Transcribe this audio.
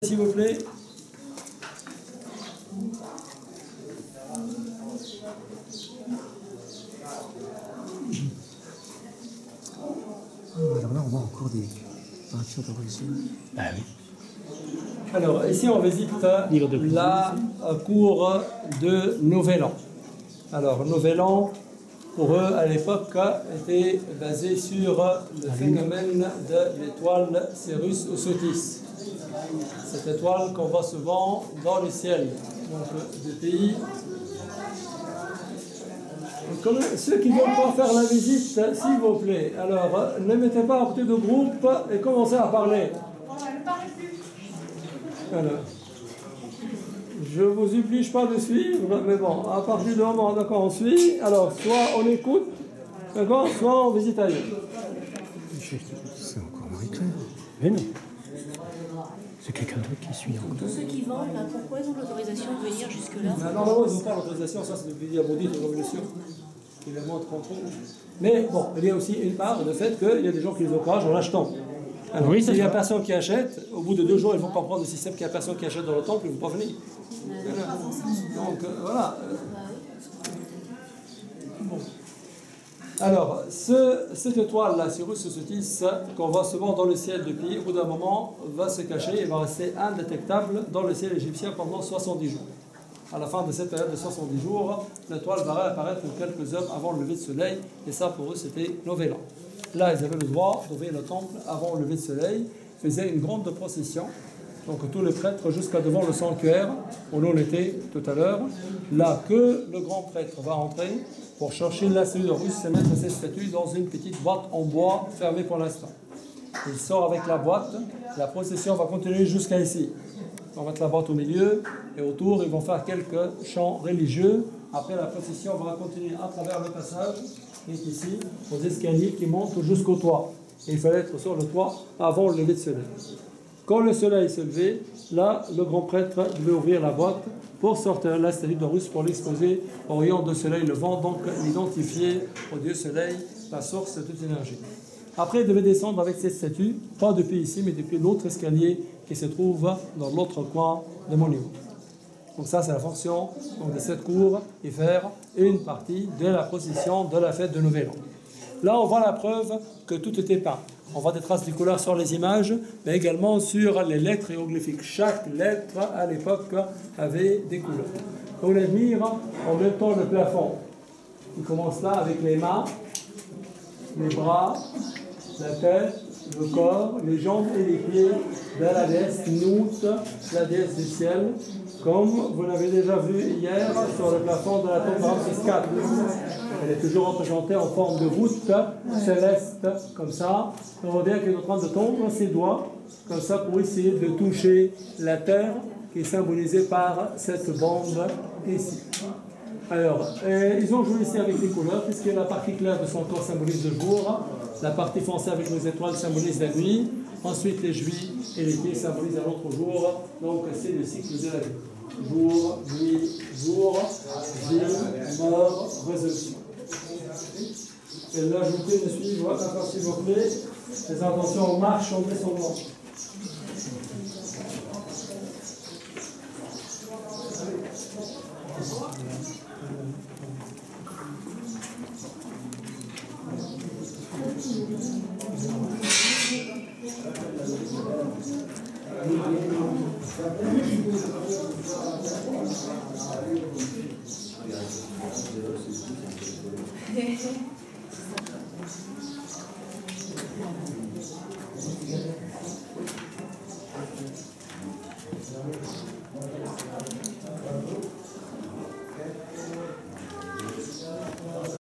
S'il vous plaît. Alors là, on voit encore des peintures d'origine. Ah oui. Alors, ici, on visite la cour de Nouvel An. Alors, Nouvel An, pour eux, à l'époque, était basé sur le phénomène de l'étoile Sirius ou Sotis. Cette étoile qu'on voit souvent dans le ciel. Donc, des pays. Comme ceux qui ne veulent pas faire la visite, s'il vous plaît, alors ne mettez pas à côté de groupe et commencez à parler. Alors, je ne vous oblige pas de suivre, mais bon, à partir du moment où on suit, alors soit on écoute, d'accord, soit on visite ailleurs. C'est encore Marie-Claire. Mais non. C'est quelqu'un d'autre qui suit encore. Tous ceux qui vendent, là, pourquoi ils ont l'autorisation de venir jusque-là? Normalement, ils n'ont pas l'autorisation, ça c'est depuis Aboudi de révolution qui les montre entre eux. Mais bon, il y a aussi une part de fait qu'il y a des gens qui les encouragent en l'achetant. Alors, oui, s'il n'y a personne qui achète, au bout de 2 jours, ils vont comprendre le système qu'il n'y a personne qui achète dans le temple, ils ne vont pas venir. Donc voilà. Bon. Alors, cette étoile-là, Sirius ou Sotis, qu'on voit souvent dans le ciel depuis, au bout d'un moment, va se cacher et va rester indétectable dans le ciel égyptien pendant 70 jours. À la fin de cette période de 70 jours, l'étoile va réapparaître quelques heures avant le lever de soleil, et ça pour eux c'était Nouvel An. Là, ils avaient le droit d'ouvrir le temple avant le lever de soleil, ils faisaient une grande procession, donc tous les prêtres jusqu'à devant le sanctuaire, où l'on était tout à l'heure, là que le grand prêtre va entrer pour chercher la statue d'Horus et mettre cette statue dans une petite boîte en bois fermée pour l'instant. Il sort avec la boîte, la procession va continuer jusqu'à ici. On va mettre la boîte au milieu et autour, ils vont faire quelques chants religieux. Après, la procession va continuer à travers le passage qui est ici, aux escaliers qui montent jusqu'au toit. Et il fallait être sur le toit avant le lever de soleil. Quand le soleil s'est levé, là, le grand prêtre devait ouvrir la boîte pour sortir la statue d'Horus pour l'exposer au rayon de soleil levant, donc identifier au dieu soleil la source de toute énergie. Après, il devait descendre avec cette statue, pas depuis ici, mais depuis l'autre escalier qui se trouve dans l'autre coin de mon niveau. Donc ça, c'est la fonction donc, de cette cour et faire une partie de la procession de la fête de Nouvel An. Là, on voit la preuve que tout était peint. On voit des traces de couleurs sur les images, mais également sur les lettres hiéroglyphiques. Chaque lettre, à l'époque, avait des couleurs. On admire en même temps le plafond. Il commence là avec les mains, les bras, la tête, le corps, les jambes et les pieds de la déesse Nout, la déesse du ciel, comme vous l'avez déjà vu hier sur le plafond de la tombe de Ramsès IV. Elle est toujours représentée en forme de voûte céleste, comme ça. On voit bien qu'elle est en train de tondre ses doigts, comme ça, pour essayer de toucher la terre, qui est symbolisée par cette bande ici. Alors, ils ont joué ici avec les couleurs, puisque la partie claire de son corps symbolise le jour, la partie foncée avec les étoiles symbolise la nuit, ensuite les juilles et les pieds symbolisent un autre jour, donc c'est le cycle de la vie. Jour, nuit, jour, vie, mort, résolution. Et l'ajouter, de suivre, s'il vous plaît, les intentions en marche, on met son nom.